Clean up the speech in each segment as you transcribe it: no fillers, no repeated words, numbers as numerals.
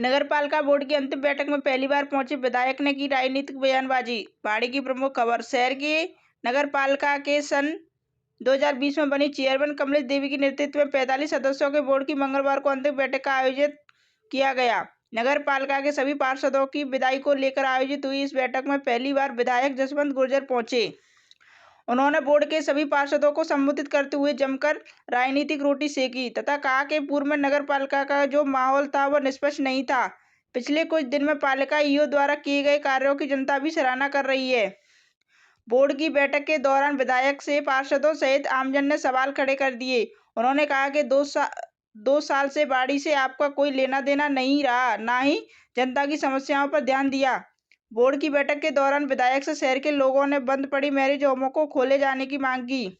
नगरपालिका बोर्ड की अंतिम बैठक में पहली बार पहुंचे विधायक ने की राजनीतिक बयानबाजी। बाड़ी की प्रमुख खबर। शहर की नगरपालिका के सन 2020 में बनी चेयरमैन कमलेश देवी के नेतृत्व में 45 सदस्यों के बोर्ड की मंगलवार को अंतिम बैठक का आयोजित किया गया। नगर पालिका के सभी पार्षदों की विदाई को लेकर आयोजित हुई इस बैठक में पहली बार विधायक जसवंत गुर्जर पहुंचे। उन्होंने बोर्ड के सभी पार्षदों को संबोधित करते हुए जमकर राजनीतिक रोटी सेकी तथा कहा कि पूर्व में नगर पालिका का जो माहौल था वह निष्पक्ष नहीं था। पिछले कुछ दिन में पालिका ईओ द्वारा किए गए कार्यों की जनता भी सराहना कर रही है। बोर्ड की बैठक के दौरान विधायक से पार्षदों सहित आमजन ने सवाल खड़े कर दिए। उन्होंने कहा कि दो साल से बाड़ी से आपका कोई लेना देना नहीं रहा, ना ही जनता की समस्याओं पर ध्यान दिया। बोर्ड की बैठक के दौरान विधायक से शहर के लोगों ने बंद पड़ी मैरिज होमों को खोले जाने की मांग की।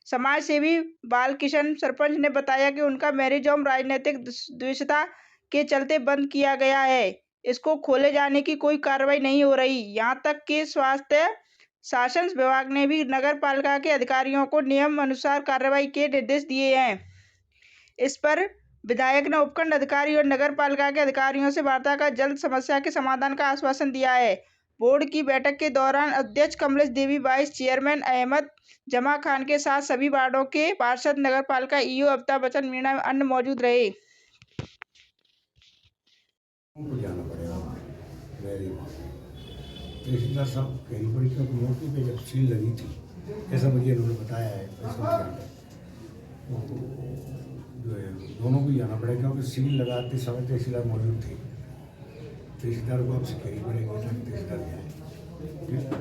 समाज सेवी बालकिशन सरपंच ने बताया कि उनका मैरिज होम राजनीतिक द्वेषता के चलते बंद किया गया है। इसको खोले जाने की कोई कार्रवाई नहीं हो रही। यहाँ तक कि स्वास्थ्य शासन विभाग ने भी नगर पालिका के अधिकारियों को नियम अनुसार कार्रवाई के निर्देश दिए हैं। इस पर विधायक ने उपखंड अधिकारी और नगर पालिका के अधिकारियों से वार्ता कर जल्द समस्या के समाधान का आश्वासन दिया है। बोर्ड की बैठक के दौरान अध्यक्ष कमलेश देवी, वाइस चेयरमैन अहमद जमा खान के साथ सभी वार्डों के पार्षद, नगर पालिका ईओ अमिताभ बच्चन, मीणा अन्य मौजूद रहे। तहसीलदार साहब कहीं बड़ी नौकरी पे जब सील लगी थी, ऐसा मुझे उन्होंने बताया है। जो है दोनों को जाना पड़ेगा क्योंकि सील लगाते समय तहसीलदार मौजूद थे। तहसीलदार को आपसे कहनी पड़ेगी तहसीलदार जाए।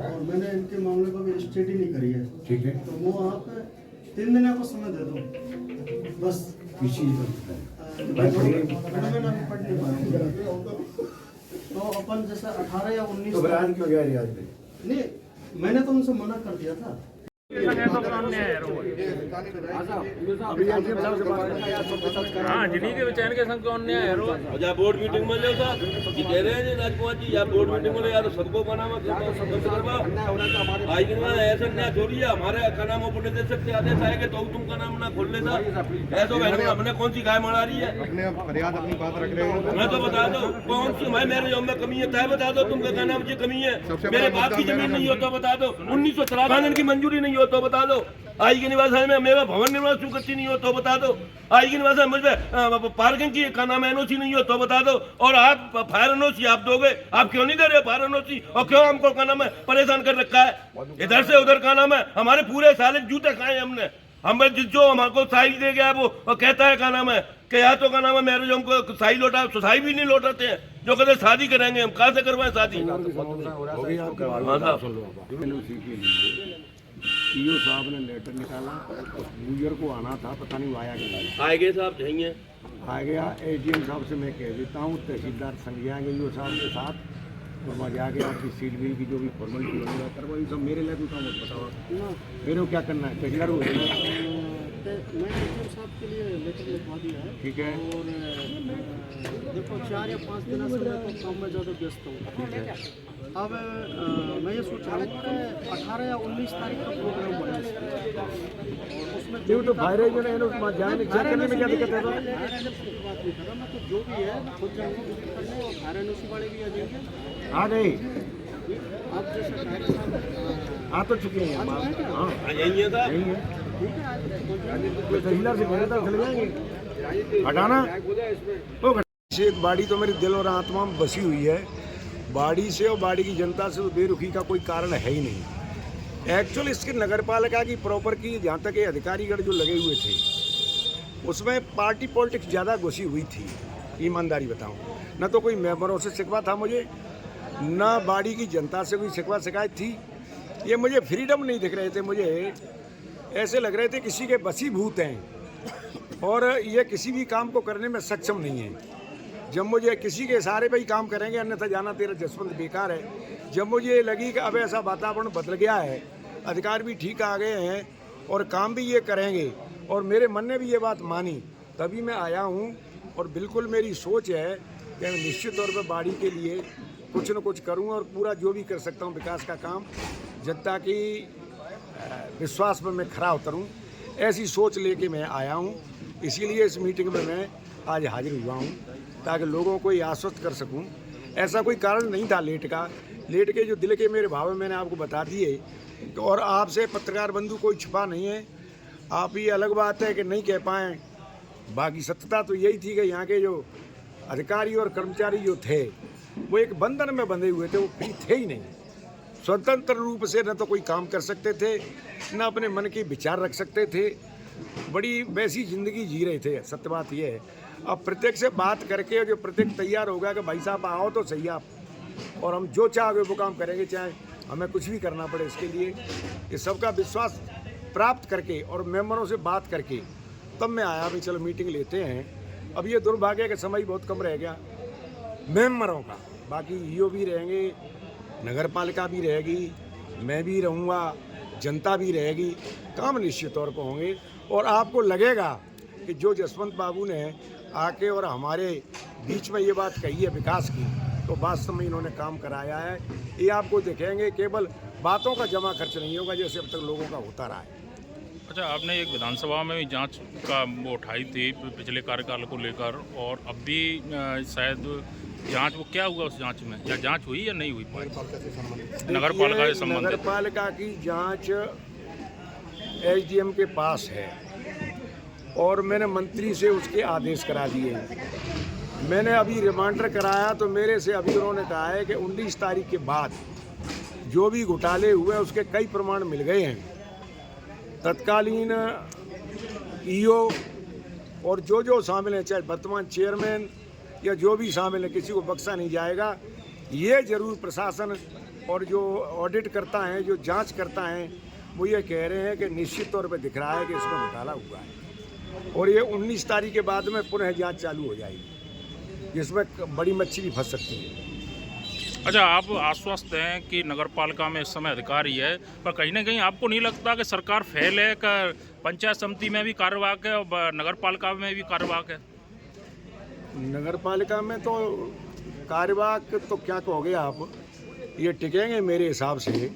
और मैंने इनके मामले को भी स्टडी नहीं करी है। ठीक है, तो वो आप 3 दिन आपको समय दे दो बस। किसी तो अपन जैसे 18 या 19 तो बयान क्यों गया आज में? नहीं, मैंने तो उनसे मना कर दिया था। हाँ, जिन्हीं के चयन के संग कौन न्याय है रोज या बोर्ड मीटिंग में लेगा कि कह रहे हैं राजकुमार जी या बोर्ड मीटिंग में या तो सबको बनावा करवा आज दिन में ऐसा न्याय छोड़ी है। हमारे का नाम ऊपर दे सकते आदेश आएगा तो तुम का नाम ना खोल लेता ऐसा बहन हमने कौन सी गाय मरा रही है? अपने फरियाद अपनी बात रख रहे हो। मैं तो बता दो कौन सी मैं मेरे जॉब में कमी है तय बता दो। तुम का नाम मुझे कमी है, मेरे बाप की जमीन नहीं हो तो बता दो। 1953 की मंजूरी नहीं हो तो बता दो। आई के निवास में मेरा भवन निर्माण स्वीकृति नहीं हो तो बता दो। आई के निवास में मुझे पार्किंग की का नाम एनओसी नहीं हो तो बता दो। और आप फायर एनओसी आप दोगे, आप क्यों नहीं दे रहे फायर एनओसी? और क्यों हमको का नाम है परेशान कर रखा है? इधर से उधर का नाम है हमारे पूरे साले जूते खाए हमने। हम जो हमको साई दे गया वो कहता है का नाम है कि या तो का नाम है मेरे जो हमको साई लौटा, तो साई भी नहीं लौटाते हैं। जो कहते शादी करेंगे हम कहाँ से करवाएं शादी? ईओ साहब ने लेटर निकाला, यूजर को आना था, पता नहीं आया कि नहीं आएंगे साहब जाएंगे आ गया। एडीएम साहब से मैं कह देता हूँ तहसीलदार संग जाएंगे ईओ साहब के साथ और वहाँ जाके आपकी सील बिल की जो भी फॉर्मेलिटी वगैरह करवाई सब मेरे लिए काम बताओ। मेरे को क्या करना है? तहसीलदार हो मैं एडीएम साहब के लिए लेटर लिखवा दिया है। ठीक है, और देखो 4 या 5 दिन से मैं तो काम में ज़्यादा व्यस्त हूँ। अब मैं ये सोच रहा हूँ कि 18 या 19 तारीख का प्रोग्राम बना और उसमें जो तो वायरल जो है ना जाने चेक करने में क्या दिक्कत है? बात नहीं कर रहा मैं, तो जो भी है खुद जाएंगे विजिट करने और फायर एनओसी वाले भी आ जाएंगे। आ गए आप जैसे शायद साहब आ तो चुके हैं। हाँ जाएंगे साहब यही है। ठीक है, आज तहसीलदार से कहना था चले जाएंगे हटाना वो से। एक बाड़ी तो मेरे दिल और आत्मा में बसी हुई है। बाड़ी से और बाड़ी की जनता से तो बेरुखी का कोई कारण है ही नहीं। एक्चुअली इसके नगरपालिका की प्रॉपर की जहाँ तक ये अधिकारीगण जो लगे हुए थे उसमें पार्टी पॉलिटिक्स ज़्यादा घुसी हुई थी। ईमानदारी बताऊँ, न तो कोई मेंबरों से शिकवा था मुझे, न बाड़ी की जनता से कोई शिकवा शिकायत थी। ये मुझे फ्रीडम नहीं दिख रहे थे, मुझे ऐसे लग रहे थे किसी के वशीभूत हैं और ये किसी भी काम को करने में सक्षम नहीं है। जब मुझे किसी के सहारे पे ही काम करेंगे अन्यथा जाना तेरा जसवंत बेकार है। जब मुझे लगी कि अब ऐसा वातावरण बदल गया है, अधिकार भी ठीक आ गए हैं और काम भी ये करेंगे और मेरे मन ने भी ये बात मानी, तभी मैं आया हूँ। और बिल्कुल मेरी सोच है कि मैं निश्चित तौर पर बाड़ी के लिए कुछ न कुछ करूँ और पूरा जो भी कर सकता हूँ विकास का काम जनता की विश्वास पर मैं खरा उतरूँ, ऐसी सोच लेके मैं आया हूँ। इसीलिए इस मीटिंग में मैं आज हाजिर हुआ हूँ। ताकि लोगों को ये आश्वस्त कर सकूं। ऐसा कोई कारण नहीं था लेट का। लेट के जो दिल के मेरे भाव है मैंने आपको बता दिए। और आपसे पत्रकार बंधु कोई छिपा नहीं है। आप ये अलग बात है कि नहीं कह पाए, बाकी सत्यता तो यही थी कि यहाँ के जो अधिकारी और कर्मचारी जो थे वो एक बंधन में बंधे हुए थे, वो फ्री थे ही नहीं। स्वतंत्र रूप से न तो कोई काम कर सकते थे, न अपने मन के विचार रख सकते थे। बड़ी वैसी ज़िंदगी जी रहे थे। सत्य बात यह है। अब प्रत्येक से बात करके जो प्रत्येक तैयार हो गया कि भाई साहब आओ तो सही आप, और हम जो चाहे वो काम करेंगे, चाहे हमें कुछ भी करना पड़े इसके लिए। ये सबका विश्वास प्राप्त करके और मेंबरों से बात करके तब मैं आया भी चलो मीटिंग लेते हैं। अब ये दुर्भाग्य का समय बहुत कम रह गया मेंबरों का। बाकी ईओ भी रहेंगे, नगर पालिका भी रहेगी, मैं भी रहूँगा, जनता भी रहेगी। काम निश्चित तौर पर होंगे। और आपको लगेगा कि जो जसवंत बाबू ने आके और हमारे बीच में ये बात कही है विकास की, तो वास्तव में इन्होंने काम कराया है। ये आपको देखेंगे, केवल बातों का जमा खर्च नहीं होगा जैसे अब तक लोगों का होता रहा है। अच्छा, आपने एक विधानसभा में भी जांच का वो उठाई थी पिछले कार्यकाल को लेकर, और अब भी शायद जांच, वो क्या हुआ उस जांच में, या जांच हुई या नहीं हुई? नगर पालिका से संबंधित नगर पालिका की जांच एसडीएम के पास है और मैंने मंत्री से उसके आदेश करा दिए हैं। मैंने अभी रिमांडर कराया तो मेरे से अभी उन्होंने कहा है कि 19 तारीख के बाद जो भी घोटाले हुए उसके कई प्रमाण मिल गए हैं। तत्कालीन ईओ और जो शामिल हैं, चाहे वर्तमान चेयरमैन या जो भी शामिल है, किसी को बख्शा नहीं जाएगा। ये जरूर प्रशासन और जो ऑडिट करता है, जो जांच करता है, वो ये कह रहे हैं कि निश्चित तौर पे दिख रहा है कि इसमें घोटाला हुआ है। और ये 19 तारीख के बाद में पुनः जांच चालू हो जाएगी, जिसमें बड़ी मच्छी भी फंस सकती है। अच्छा, आप आश्वस्त हैं कि नगर पालिका में इस समय अधिकारी है, पर कहीं ना कहीं आपको नहीं लगता कि सरकार फेल है, कि पंचायत समिति में भी कार्यवाहक है और नगर पालिका में भी कार्यवाहक है? नगर पालिका में तो कार्यवाहक तो क्या कहोगे आप, ये टिकेंगे मेरे हिसाब से।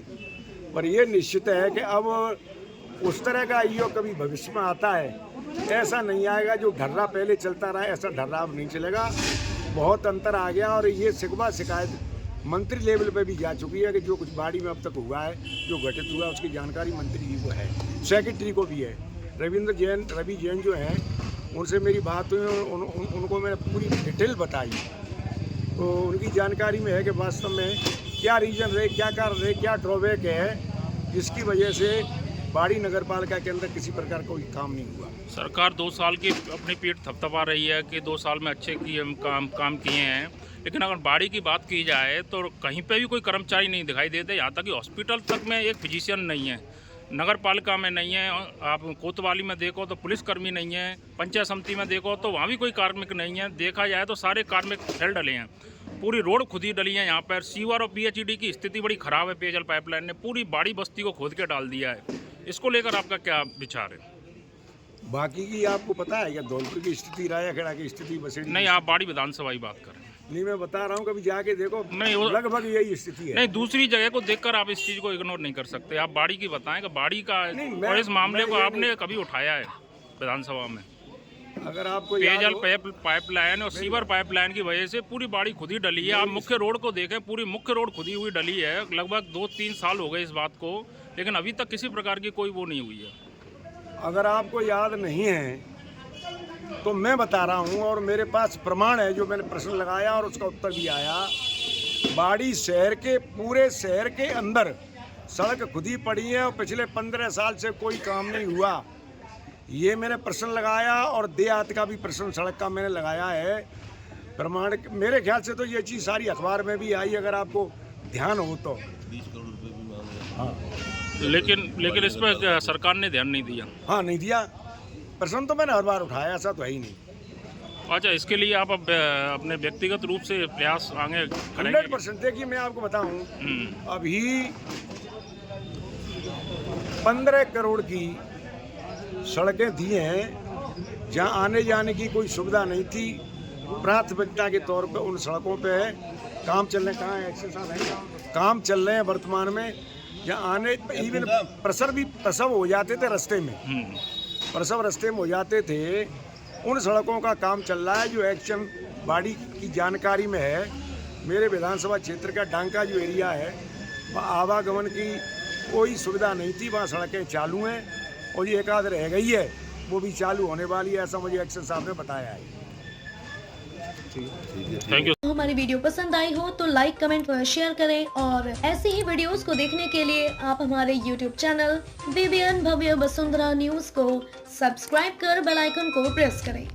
पर ये निश्चित है कि अब उस तरह का ईओ कभी भविष्य में आता है, ऐसा नहीं आएगा। जो ढर्रा पहले चलता रहा ऐसा ढर्रा अब नहीं चलेगा। बहुत अंतर आ गया। और ये शिकवा शिकायत मंत्री लेवल पे भी जा चुकी है कि जो कुछ बाड़ी में अब तक हुआ है, जो घटित हुआ है, उसकी जानकारी मंत्री जी को है, सेक्रेटरी को भी है। रवि जैन जो हैं, उनसे मेरी बात हुई, उनको मैंने पूरी डिटेल बताई, तो उनकी जानकारी में है कि वास्तव में क्या रीजन रहे, क्या कारण रहे, क्या ड्रॉबैक है जिसकी वजह से बाड़ी नगर पालिका के अंदर किसी प्रकार का कोई काम नहीं हुआ। सरकार 2 साल की अपनी पीठ थपथपा रही है कि 2 साल में अच्छे काम किए हैं, लेकिन अगर बाड़ी की बात की जाए तो कहीं पे भी कोई कर्मचारी नहीं दिखाई देते। यहाँ तक कि हॉस्पिटल तक में एक फिजिशियन नहीं है, नगर पालिका में नहीं है। आप कोतवाली में देखो तो पुलिसकर्मी नहीं है, पंचायत समिति में देखो तो वहाँ भी कोई कार्मिक नहीं है। देखा जाए तो सारे कार्मिक फैल डले हैं। पूरी रोड खुद ही डली है यहाँ पर। सीवर और पीएचईडी की स्थिति बड़ी ख़राब है। पेयजल पाइपलाइन ने पूरी बाड़ी बस्ती को खोद के डाल दिया है। इसको लेकर आपका क्या विचार है? बाकी की आपको पता है क्या, धौलपुर की स्थिति, रायाखेड़ा की स्थिति, बसेड़ी? नहीं, आप बाड़ी विधानसभा की बात कर रहे हैं। नहीं, मैं बता रहा हूँ, कभी जाके देखो, नहीं, लगभग यही स्थिति है। नहीं, दूसरी जगह को देखकर आप इस चीज़ को इग्नोर नहीं कर सकते। आप बाड़ी की बताएं कि बाड़ी का और इस मामले को आपने कभी उठाया है विधानसभा में? अगर आपको पेयजल पाइपलाइन और सीवर पाइपलाइन की वजह से पूरी बाड़ी खुद ही डली है। आप मुख्य रोड को देखें, पूरी मुख्य रोड खुदी हुई डली है। लगभग 2-3 साल हो गए इस बात को, लेकिन अभी तक किसी प्रकार की कोई वो नहीं हुई है। अगर आपको याद नहीं है तो मैं बता रहा हूँ, और मेरे पास प्रमाण है, जो मैंने प्रश्न लगाया और उसका उत्तर भी आया। बाड़ी शहर के, पूरे शहर के अंदर सड़क खुदी पड़ी है और पिछले 15 साल से कोई काम नहीं हुआ। ये मैंने प्रश्न लगाया, और देहात का भी प्रश्न सड़क का मैंने लगाया है। प्रमाण मेरे ख्याल से तो ये चीज़ सारी अखबार में भी आई, अगर आपको ध्यान हो तो। 20 करोड़ रुपए भी मांगे। हाँ, लेकिन इस पर सरकार ने ध्यान नहीं दिया। हाँ, नहीं दिया। प्रश्न तो मैंने हर बार उठाया, ऐसा तो है ही नहीं। अच्छा, इसके लिए आप अब अपने व्यक्तिगत रूप से प्रयास आगे करेंगे? 100%। देखिए, मैं आपको बताऊं, अभी 15 करोड़ की सड़कें दी हैं, जहां आने जाने की कोई सुविधा नहीं थी। प्राथमिकता के तौर पे उन सड़कों पे काम चल रहे, कहाँ है एक्सेस है, काम चल रहे हैं वर्तमान में, जहाँ आने इवन प्रसव हो जाते थे रास्ते में, प्रसव रास्ते में हो जाते थे। उन सड़कों का काम चल रहा है, जो एक्शन बाड़ी की जानकारी में है। मेरे विधानसभा क्षेत्र का डांका जो एरिया है वहाँ आवागमन की कोई सुविधा नहीं थी, वहाँ सड़कें चालू हैं और ये एक आध रह गई है, वो भी चालू होने वाली है, ऐसा मुझे एक्शन साहब ने बताया है। Thank you. हमारी वीडियो पसंद आई हो तो लाइक कमेंट व शेयर करें और ऐसी ही वीडियोस को देखने के लिए आप हमारे YouTube चैनल VBN भव्य वसुंधरा न्यूज को सब्सक्राइब कर बेल आइकन को प्रेस करें।